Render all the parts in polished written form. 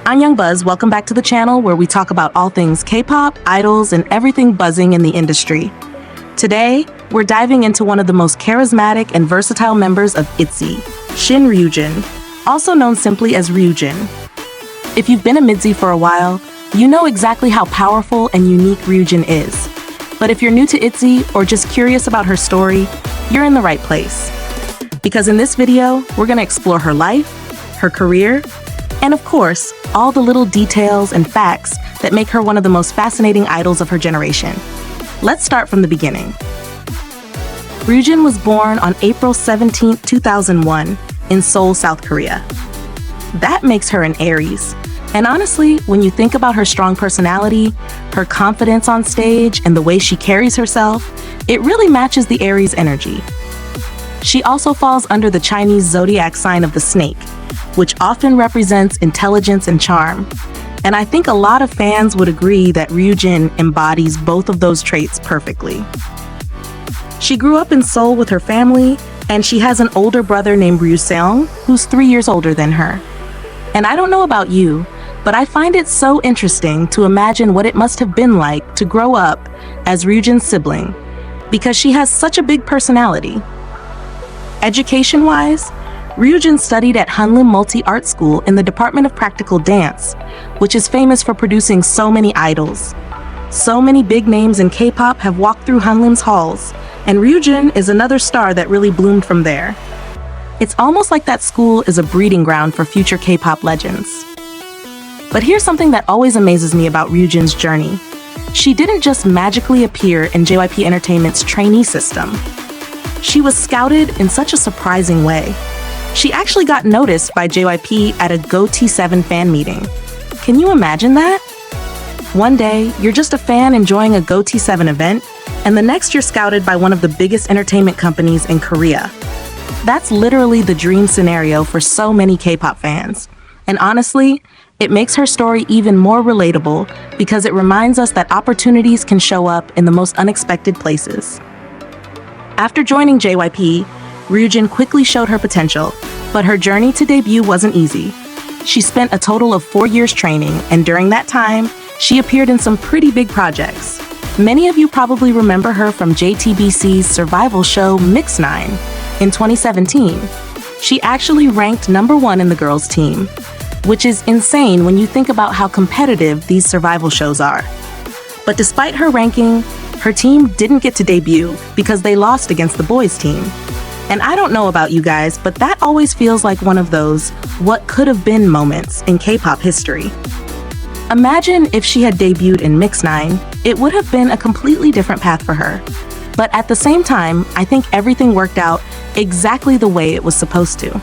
I'm Young Buzz. Welcome back to the channel where we talk about all things K-pop, idols, and everything buzzing in the industry. Today, we're diving into one of the most charismatic and versatile members of ITZY, Ryujin, also known simply as Ryujin. If you've been a Midzy for a while, you know exactly how powerful and unique Ryujin is. But if you're new to ITZY or just curious about her story, you're in the right place. Because in this video, we're going to explore her life, her career, and of course, all the little details and facts that make her one of the most fascinating idols of her generation. Let's start from the beginning. Ryujin was born on April 17, 2001, in Seoul, South Korea. That makes her an Aries. And honestly, when you think about her strong personality, her confidence on stage, and the way she carries herself, it really matches the Aries energy. She also falls under the Chinese zodiac sign of the snake, which often represents intelligence and charm. And I think a lot of fans would agree that Ryujin embodies both of those traits perfectly. She grew up in Seoul with her family, and she has an older brother named Ryuseong, who's 3 years older than her. And I don't know about you, but I find it so interesting to imagine what it must have been like to grow up as Ryujin's sibling, because she has such a big personality. Education-wise, Ryujin studied at Hanlim Multi-Art School in the Department of Practical Dance, which is famous for producing so many idols. So many big names in K-pop have walked through Hanlim's halls, and Ryujin is another star that really bloomed from there. It's almost like that school is a breeding ground for future K-pop legends. But here's something that always amazes me about Ryujin's journey. She didn't just magically appear in JYP Entertainment's trainee system. She was scouted in such a surprising way. She actually got noticed by JYP at a GOT7 fan meeting. Can you imagine that? One day, you're just a fan enjoying a GOT7 event, and the next you're scouted by one of the biggest entertainment companies in Korea. That's literally the dream scenario for so many K-pop fans. And honestly, it makes her story even more relatable because it reminds us that opportunities can show up in the most unexpected places. After joining JYP, Ryujin quickly showed her potential, but her journey to debut wasn't easy. She spent a total of 4 years training, and during that time, she appeared in some pretty big projects. Many of you probably remember her from JTBC's survival show MIXNINE in 2017. She actually ranked #1 in the girls' team, which is insane when you think about how competitive these survival shows are. But despite her ranking, her team didn't get to debut because they lost against the boys' team. And I don't know about you guys, but that always feels like one of those what could have been moments in K-pop history. Imagine if she had debuted in MIXNINE, it would have been a completely different path for her. But at the same time, I think everything worked out exactly the way it was supposed to.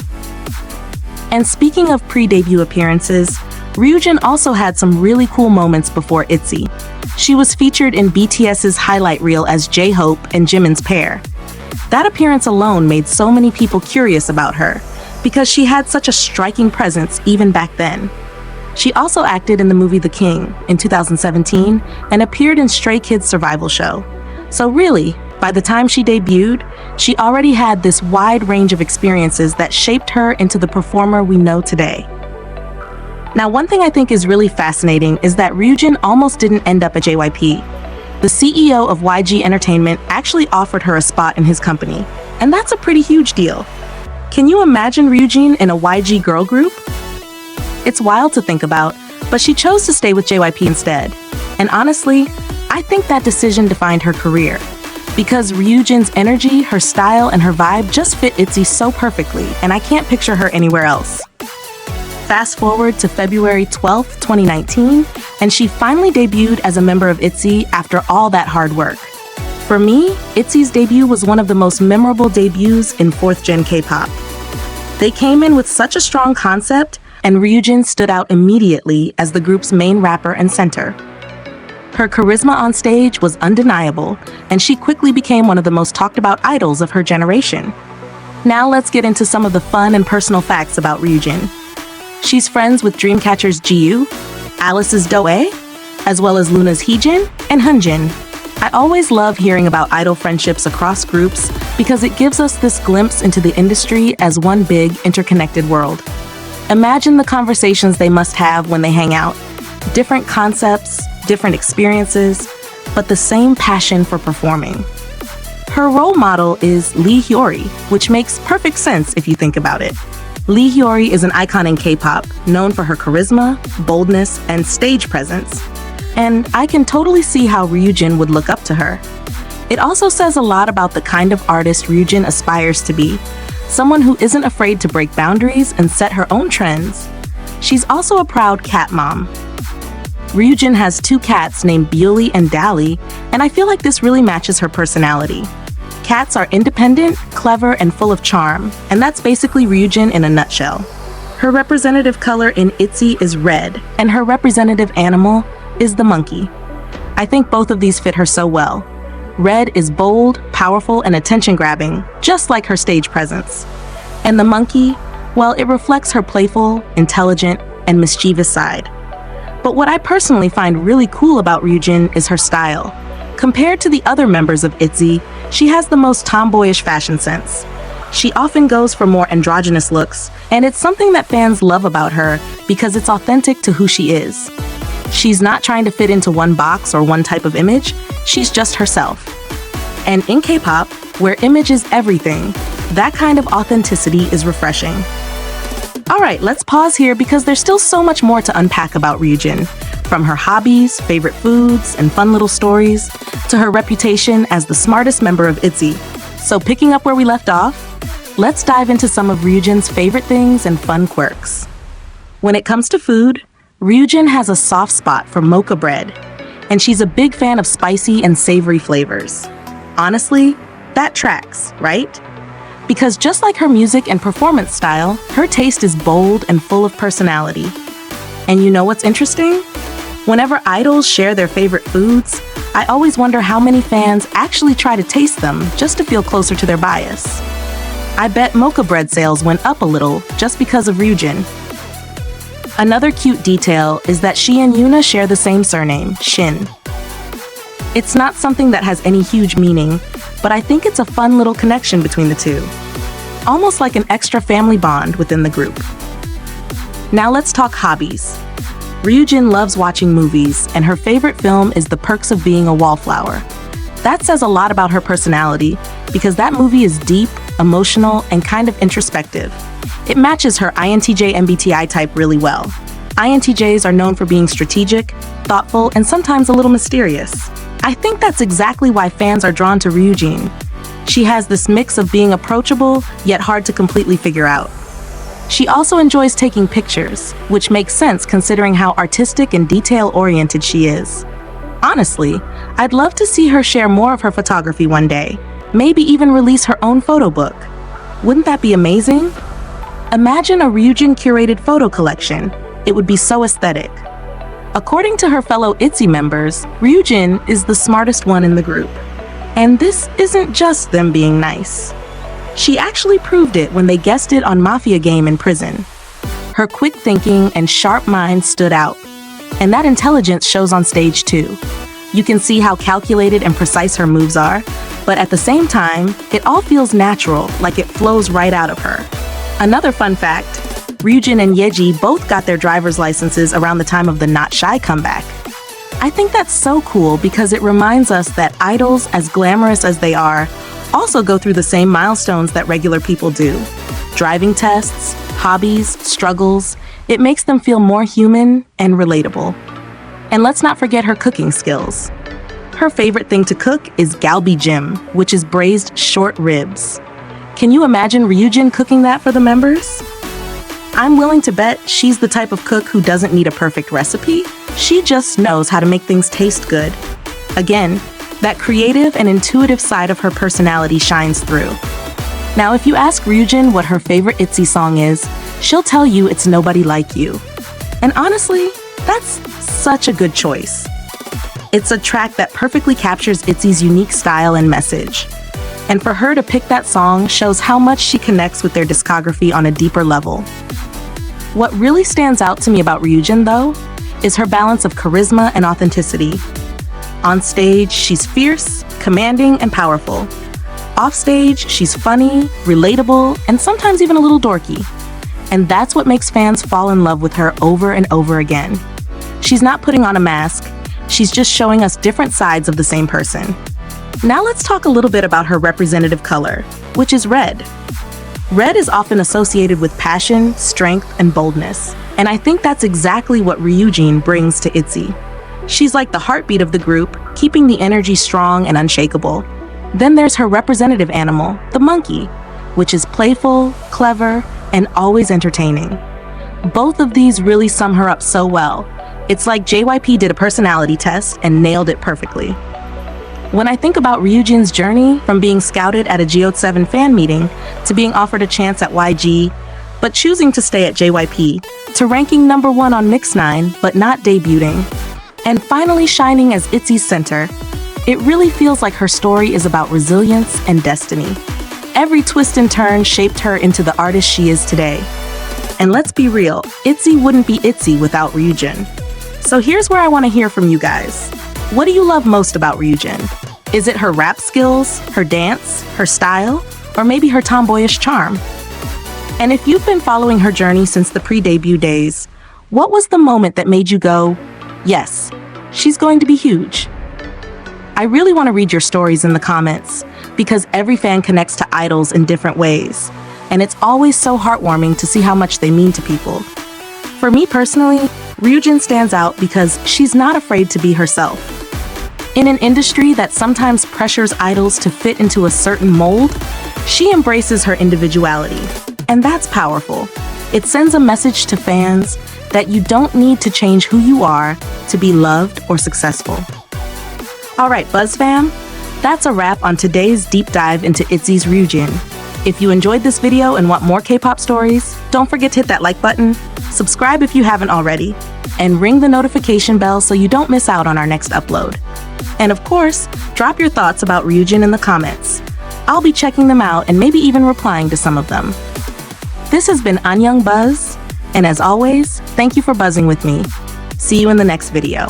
And speaking of pre-debut appearances, Ryujin also had some really cool moments before ITZY. She was featured in BTS's highlight reel as J-Hope and Jimin's pair. That appearance alone made so many people curious about her, because she had such a striking presence even back then. She also acted in the movie The King in 2017 and appeared in Stray Kids' survival show. So really, by the time she debuted, she already had this wide range of experiences that shaped her into the performer we know today. Now, one thing I think is really fascinating is that Ryujin almost didn't end up at JYP. The CEO of YG Entertainment actually offered her a spot in his company, and that's a pretty huge deal. Can you imagine Ryujin in a YG girl group? It's wild to think about, but she chose to stay with JYP instead. And honestly, I think that decision defined her career, because Ryujin's energy, her style, and her vibe just fit ITZY so perfectly, and I can't picture her anywhere else. Fast forward to February 12th, 2019, and she finally debuted as a member of ITZY after all that hard work. For me, ITZY's debut was one of the most memorable debuts in 4th Gen K-pop. They came in with such a strong concept, and Ryujin stood out immediately as the group's main rapper and center. Her charisma on stage was undeniable, and she quickly became one of the most talked about idols of her generation. Now let's get into some of the fun and personal facts about Ryujin. She's friends with Dreamcatcher's Jiu, Alice's Doe, as well as Luna's Heejin and Hunjin. I always love hearing about idol friendships across groups because it gives us this glimpse into the industry as one big, interconnected world. Imagine the conversations they must have when they hang out. Different concepts, different experiences, but the same passion for performing. Her role model is Lee Hyori, which makes perfect sense if you think about it. Lee Hyori is an icon in K-pop, known for her charisma, boldness, and stage presence. And I can totally see how Ryujin would look up to her. It also says a lot about the kind of artist Ryujin aspires to be, someone who isn't afraid to break boundaries and set her own trends. She's also a proud cat mom. Ryujin has 2 cats named Bewley and Dally, and I feel like this really matches her personality. Cats are independent, clever, and full of charm, and that's basically Ryujin in a nutshell. Her representative color in ITZY is red, and her representative animal is the monkey. I think both of these fit her so well. Red is bold, powerful, and attention-grabbing, just like her stage presence. And the monkey, well, it reflects her playful, intelligent, and mischievous side. But what I personally find really cool about Ryujin is her style. Compared to the other members of ITZY, she has the most tomboyish fashion sense. She often goes for more androgynous looks, and it's something that fans love about her because it's authentic to who she is. She's not trying to fit into one box or one type of image, she's just herself. And in K-pop, where image is everything, that kind of authenticity is refreshing. Alright, let's pause here because there's still so much more to unpack about Ryujin. From her hobbies, favorite foods, and fun little stories, to her reputation as the smartest member of ITZY. So picking up where we left off, let's dive into some of Ryujin's favorite things and fun quirks. When it comes to food, Ryujin has a soft spot for mocha bread, and she's a big fan of spicy and savory flavors. Honestly, that tracks, right? Because just like her music and performance style, her taste is bold and full of personality. And you know what's interesting? Whenever idols share their favorite foods, I always wonder how many fans actually try to taste them just to feel closer to their bias. I bet mocha bread sales went up a little just because of Ryujin. Another cute detail is that she and Yuna share the same surname, Shin. It's not something that has any huge meaning, but I think it's a fun little connection between the two. Almost like an extra family bond within the group. Now let's talk hobbies. Ryujin loves watching movies, and her favorite film is The Perks of Being a Wallflower. That says a lot about her personality, because that movie is deep, emotional, and kind of introspective. It matches her INTJ MBTI type really well. INTJs are known for being strategic, thoughtful, and sometimes a little mysterious. I think that's exactly why fans are drawn to Ryujin. She has this mix of being approachable, yet hard to completely figure out. She also enjoys taking pictures, which makes sense considering how artistic and detail-oriented she is. Honestly, I'd love to see her share more of her photography one day, maybe even release her own photo book. Wouldn't that be amazing? Imagine a Ryujin curated photo collection. It would be so aesthetic. According to her fellow ITZY members, Ryujin is the smartest one in the group. And this isn't just them being nice. She actually proved it when they guessed it on Mafia Game in prison. Her quick thinking and sharp mind stood out. And that intelligence shows on stage too. You can see how calculated and precise her moves are, but at the same time, it all feels natural, like it flows right out of her. Another fun fact, Ryujin and Yeji both got their driver's licenses around the time of the Not Shy comeback. I think that's so cool because it reminds us that idols, as glamorous as they are, also go through the same milestones that regular people do. Driving tests, hobbies, struggles, it makes them feel more human and relatable. And let's not forget her cooking skills. Her favorite thing to cook is galbi jim, which is braised short ribs. Can you imagine Ryujin cooking that for the members? I'm willing to bet she's the type of cook who doesn't need a perfect recipe. She just knows how to make things taste good. Again, that creative and intuitive side of her personality shines through. Now, if you ask Ryujin what her favorite ITZY song is, she'll tell you it's Nobody Like You. And honestly, that's such a good choice. It's a track that perfectly captures ITZY's unique style and message. And for her to pick that song shows how much she connects with their discography on a deeper level. What really stands out to me about Ryujin, though, is her balance of charisma and authenticity. On stage, she's fierce, commanding, and powerful. Offstage, she's funny, relatable, and sometimes even a little dorky. And that's what makes fans fall in love with her over and over again. She's not putting on a mask, she's just showing us different sides of the same person. Now let's talk a little bit about her representative color, which is red. Red is often associated with passion, strength, and boldness. And I think that's exactly what Ryujin brings to ITZY. She's like the heartbeat of the group, keeping the energy strong and unshakable. Then there's her representative animal, the monkey, which is playful, clever, and always entertaining. Both of these really sum her up so well. It's like JYP did a personality test and nailed it perfectly. When I think about Ryujin's journey from being scouted at a GOT7 fan meeting to being offered a chance at YG, but choosing to stay at JYP, to ranking #1 on MIXNINE but not debuting, and finally shining as ITZY's center, it really feels like her story is about resilience and destiny. Every twist and turn shaped her into the artist she is today. And let's be real, ITZY wouldn't be ITZY without Ryujin. So here's where I want to hear from you guys. What do you love most about Ryujin? Is it her rap skills, her dance, her style, or maybe her tomboyish charm? And if you've been following her journey since the pre-debut days, what was the moment that made you go, yes, she's going to be huge? I really want to read your stories in the comments, because every fan connects to idols in different ways, and it's always so heartwarming to see how much they mean to people. For me personally, Ryujin stands out because she's not afraid to be herself. In an industry that sometimes pressures idols to fit into a certain mold, she embraces her individuality, and that's powerful. It sends a message to fans that you don't need to change who you are to be loved or successful. Alright, Buzz fam, that's a wrap on today's deep dive into ITZY's Ryujin. If you enjoyed this video and want more K-pop stories, don't forget to hit that like button, subscribe if you haven't already, and ring the notification bell so you don't miss out on our next upload. And of course, drop your thoughts about Ryujin in the comments. I'll be checking them out and maybe even replying to some of them. This has been Anyang Buzz, and as always, thank you for buzzing with me. See you in the next video.